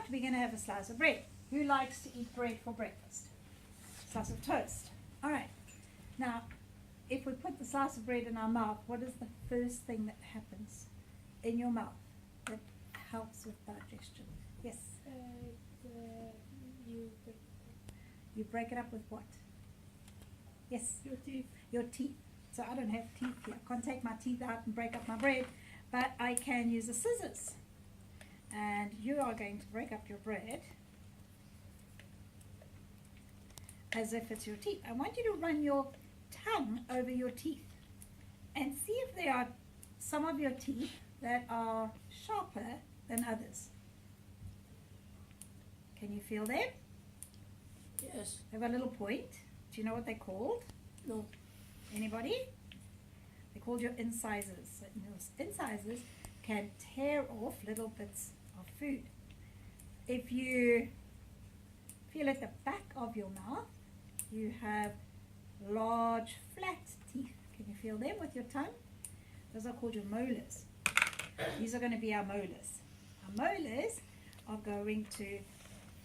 what? We're going to have a slice of bread. Who likes to eat bread for breakfast? Slice of toast. All right. Now, if we put the slice of bread in our mouth, what is the first thing that happens in your mouth that helps with digestion? Yes? You break it up with what? Yes? Your teeth. Your teeth. So I don't have teeth here. I can't take my teeth out and break up my bread, but I can use the scissors. And you are going to break up your bread as if it's your teeth. I want you to run your tongue over your teeth and see if there are some of your teeth that are sharper than others. Can you feel them? Yes. They've got a little point. Do you know what they're called? No. Anybody? They're called your incisors. And those incisors can tear off little bits of food. If you feel at the back of your mouth, you have large flat teeth. Can you feel them with your tongue? Those are called your molars. These are going to be our molars. Our molars are going to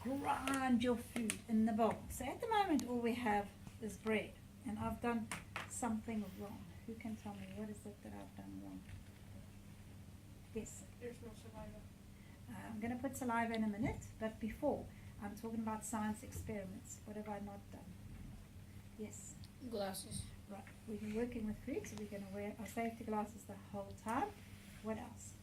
grind your food in the bowl. So at the moment all we have is bread, and I've done something wrong. Who can tell me what is it that I've done wrong? Yes. There's no saliva. I'm going to put saliva in a minute, but before I'm talking about science experiments. What have I not done? Yes. Glasses. Right. We've been working with food, so we're going to wear our safety glasses the whole time. What else?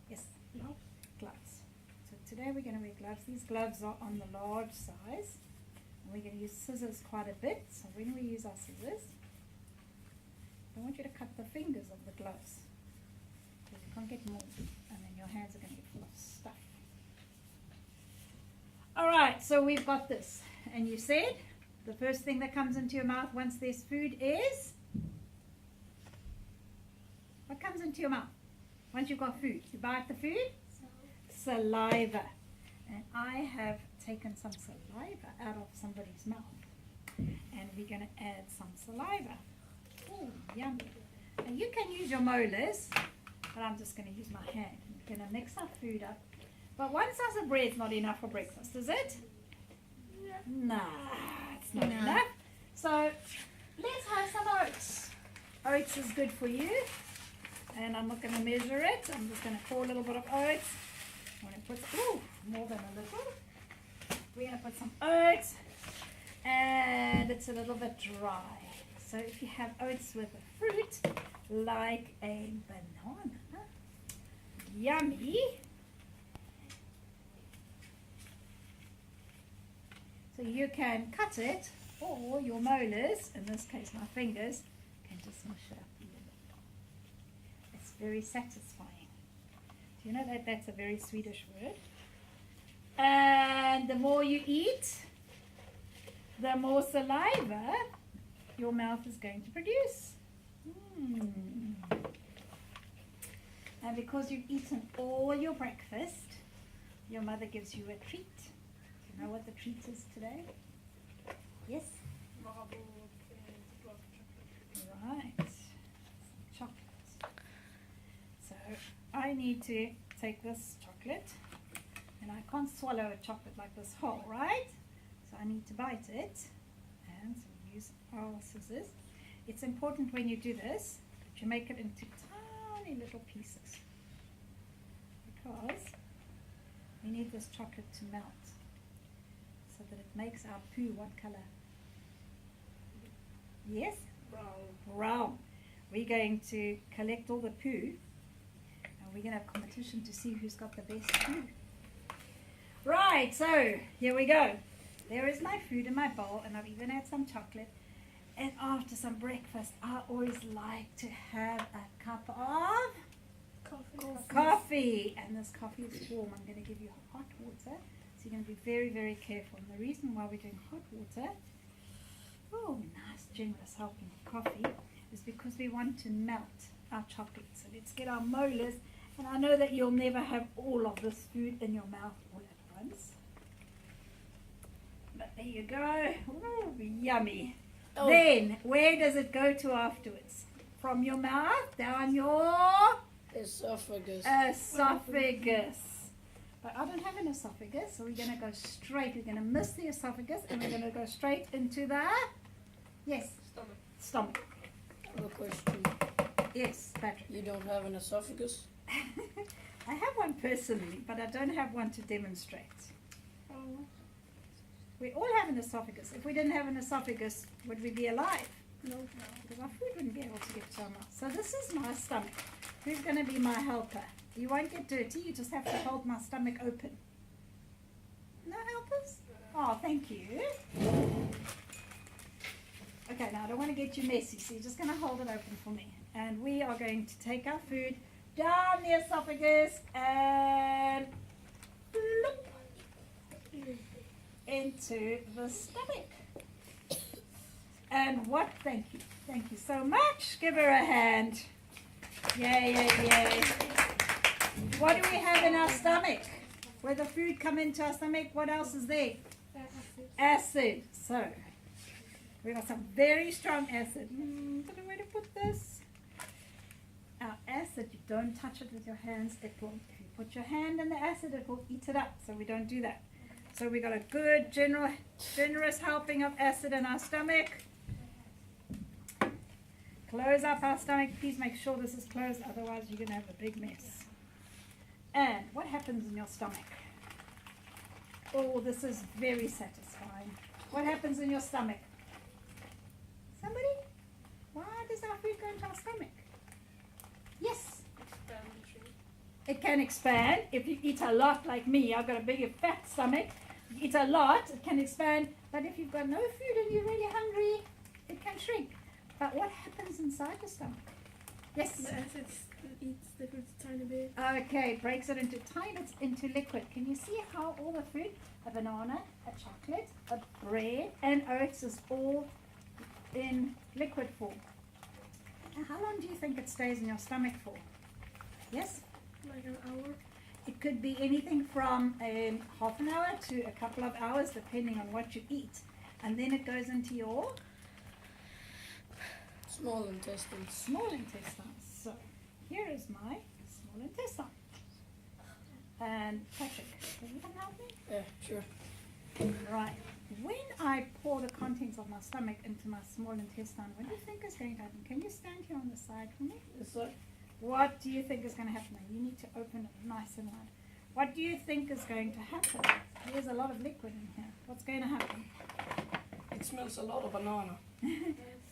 Yes. No. Gloves. So today we're going to wear gloves. These gloves are on the large size. And we're going to use scissors quite a bit. So when we use our scissors, I want you to cut the fingers of the gloves, because you can't get more, and then your hands are going to get full of stuff. Alright, so we've got this. And you said the first thing that comes into your mouth once there's food is? What comes into your mouth once you've got food? You bite the food? Saliva. And I have taken some saliva out of somebody's mouth, and we're going to add some saliva. Oh, yummy. Now you can use your molars, but I'm just going to use my hand. I'm going to mix our food up. But one slice of bread's not enough for breakfast, is it? Yeah. Nah, it's not enough. So let's have some oats. Oats is good for you. And I'm not going to measure it. I'm just going to pour a little bit of oats. I'm going to put, ooh, more than a little. We're going to put some oats. And it's a little bit dry. So if you have oats with a fruit, like a banana, yummy. So you can cut it, or your molars, in this case my fingers, can just mush it up a little bit. It's very satisfying. Do you know that that's a very Swedish word? And the more you eat, the more saliva your mouth is going to produce. And because you've eaten all your breakfast, your mother gives you a treat. Do you know what the treat is today? Yes? Right. Some chocolate. So I need to take this chocolate, and I can't swallow a chocolate like this whole, right? So I need to bite it, and so we use our scissors. It's important when you do this that you make it into tiny little pieces, because we need this chocolate to melt so that it makes our poo what color? Yes? Brown. Brown. We're going to collect all the poo, and we're going to have competition to see who's got the best poo. Right, so here we go. There is my food in my bowl, and I've even had some chocolate. And after some breakfast, I always like to have a cup of coffee. And this coffee is warm. I'm going to give you hot water. So you're going to be very, very careful. And the reason why we're doing hot water, oh, nice, generous helping of coffee, is because we want to melt our chocolate. So let's get our molars. And I know that you'll never have all of this food in your mouth all at once. But there you go. Ooh, yummy. Oh. Then, where does it go to afterwards? From your mouth down your Esophagus. esophagus. But I don't have an esophagus, so we're going to go straight. We're going to miss the esophagus, and we're going to go straight into the, yes, stomach. I have a question. Yes, Patrick. You don't have an esophagus? I have one personally, but I don't have one to demonstrate. We all have an esophagus. If we didn't have an esophagus, would we be alive? No. Because our food wouldn't be able to get to our mouth. So this is my stomach. Who's going to be my helper? You won't get dirty. You just have to hold my stomach open. No helpers? Oh, thank you. Okay, now I don't want to get you messy, so you're just going to hold it open for me. And we are going to take our food down the esophagus and plop into the stomach. And what? Thank you so much. Give her a hand. Yay, yay, yay. What do we have in our stomach? Where the food come into our stomach, what else is there? Acid. So, we got some very strong acid. Don't know where to put this. Our acid, you don't touch it with your hands. It will, if you put your hand in the acid, it will eat it up. So we don't do that. So we got a good, generous helping of acid in our stomach. Close up our stomach. Please make sure this is closed, otherwise you're going to have a big mess. And what happens in your stomach? Oh, this is very satisfying. What happens in your stomach? Somebody? Why does our food go into our stomach? Yes. It can expand. If you eat a lot like me, I've got a big fat stomach. You eat a lot, it can expand. But if you've got no food and you're really hungry, it can shrink. But what happens inside the stomach? Yes? The acid eats the food tiny bit. Okay, breaks it into tiny bits into liquid. Can you see how all the food, a banana, a chocolate, a bread, and oats is all in liquid form? And how long do you think it stays in your stomach for? Yes? Like an hour. It could be anything from half an hour to a couple of hours, depending on what you eat. And then it goes into your Small intestines. small intestines. So here is my small intestine. And Patrick, can you come help me? Yeah, sure. Right. When I pour the contents of my stomach into my small intestine, what do you think is going to happen? Can you stand here on the side for me? Yes, sir. What do you think is going to happen now? You need to open it nice and wide. What do you think is going to happen? There's a lot of liquid in here. What's going to happen? It smells a lot of banana.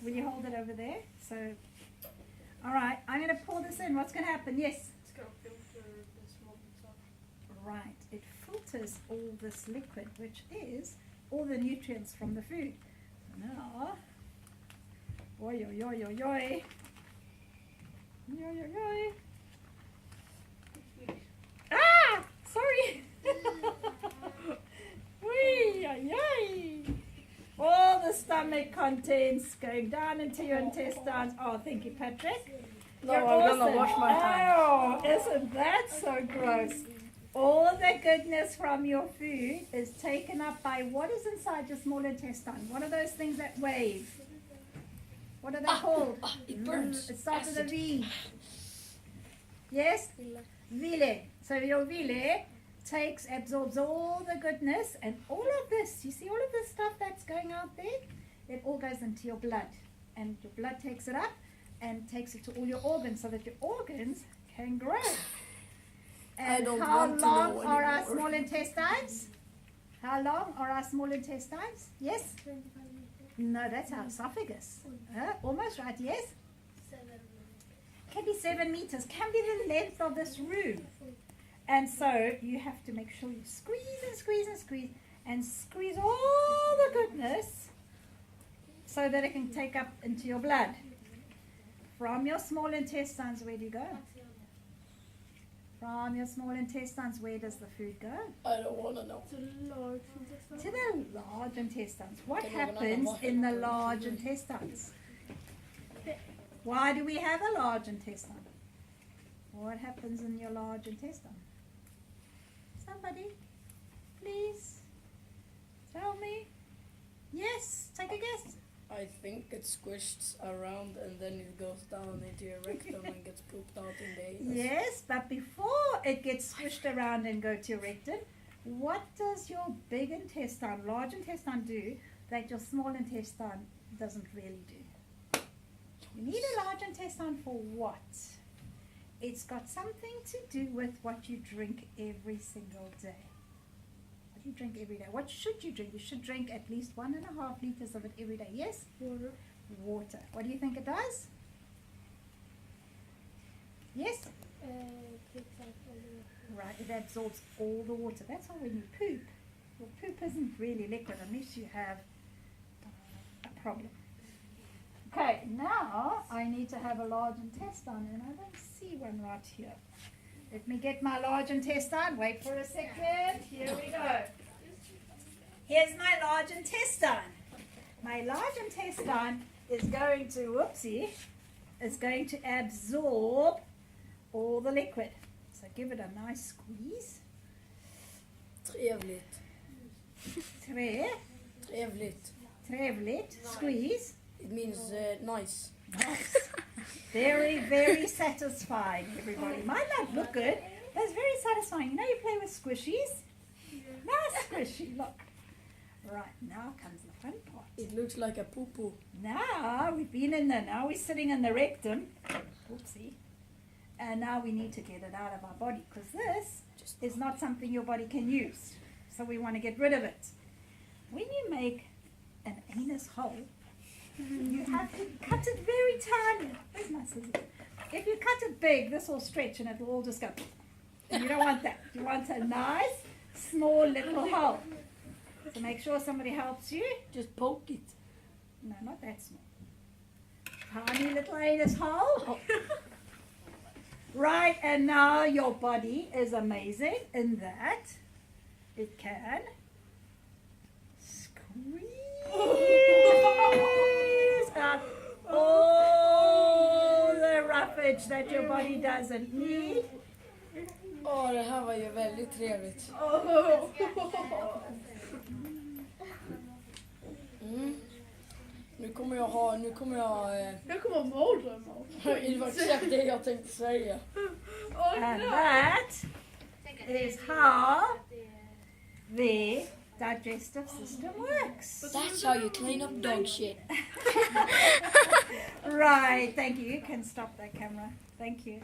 Will you hold it over there? So, all right, I'm going to pour this in. What's going to happen? Yes? It's gonna filter the smoke stuff. Right. It filters all this liquid, which is all the nutrients from the food. So now, oi, oi, oi, oi, oi. Oi, oi, oi. Ah! Sorry! Wee, ay, ay. All the stomach contents going down into your intestines. Oh, thank you, Patrick. No, You're I'm gonna awesome. wash my hands. Oh, isn't that so gross? All the goodness from your food is taken up by what is inside your small intestine. What are those things that wave? What are they called? It burns. It starts with a Acid. V. Yes? Vile. So your vile absorbs all the goodness and all of this. You see all of this stuff that's going out there? It all goes into your blood. And your blood takes it up and takes it to all your organs so that your organs can grow. I And don't how want to long know are our anymore. small intestines? How long are our small intestines? Yes? 25 minutes. No, that's our esophagus. Almost right, yes? 7 minutes. Can be 7 meters, can be the length of this room. And so you have to make sure you squeeze and squeeze and squeeze and squeeze all the goodness so that it can take up into your blood. From your small intestines, where do you go? From your small intestines, where does the food go? I don't want to know. To the large intestine. To the large intestines. What Can we have another happens water? in the large intestines? Why do we have a large intestine? What happens in your large intestine? Somebody, please tell me. Yes, take a guess. I think it's squished around and then it goes down into your rectum and gets pooped out in the anus. Yes, but before it gets swished around and go to your rectum, what does your big intestine, large intestine do that your small intestine doesn't really do? You need a large intestine for what? It's got something to do with what you drink every single day. What do you drink every day? What should you drink? You should drink at least 1.5 liters of it every day. Yes? Water. Water. What do you think it does? Yes? Takes out all the Right, it absorbs all the water. That's why when you poop, your poop isn't really liquid unless you have a problem. Okay, now I need to have a large intestine, and I don't see one right here. Let me get my large intestine. Wait for a second. Here we go. Here's my large intestine. My large intestine is going to, is going to absorb all the liquid. So give it a nice squeeze. Trevligt. Trevligt. Squeeze. It means nice. Nice. Very, very satisfying, everybody. Might not look good, but it's very satisfying. You know you play with squishies? Nice squishy, look. Right, now comes the fun part. It looks like a poo-poo. Now we've been in there, now we're sitting in the rectum. Oopsie. And now we need to get it out of our body because this is not something your body can use. So we want to get rid of it. When you make an anus hole, you have to cut it very tiny. Where's my scissors? If you cut it big, this will stretch and it will all just go. And you don't want that. You want a nice, small little hole. So make sure somebody helps you. Just poke it. No, not that small. Tiny little anus hole. Right, and now your body is amazing in that it can squeeze out all the roughage that your body doesn't need. Det här var ju väldigt trevligt. Nu kommer jag Jag kommer ha mardrömmar. Det var exakt det jag tänkte säga. And that is how the digestive system works. That's how you clean up dog shit. Right, thank you. You can stop that camera. Thank you.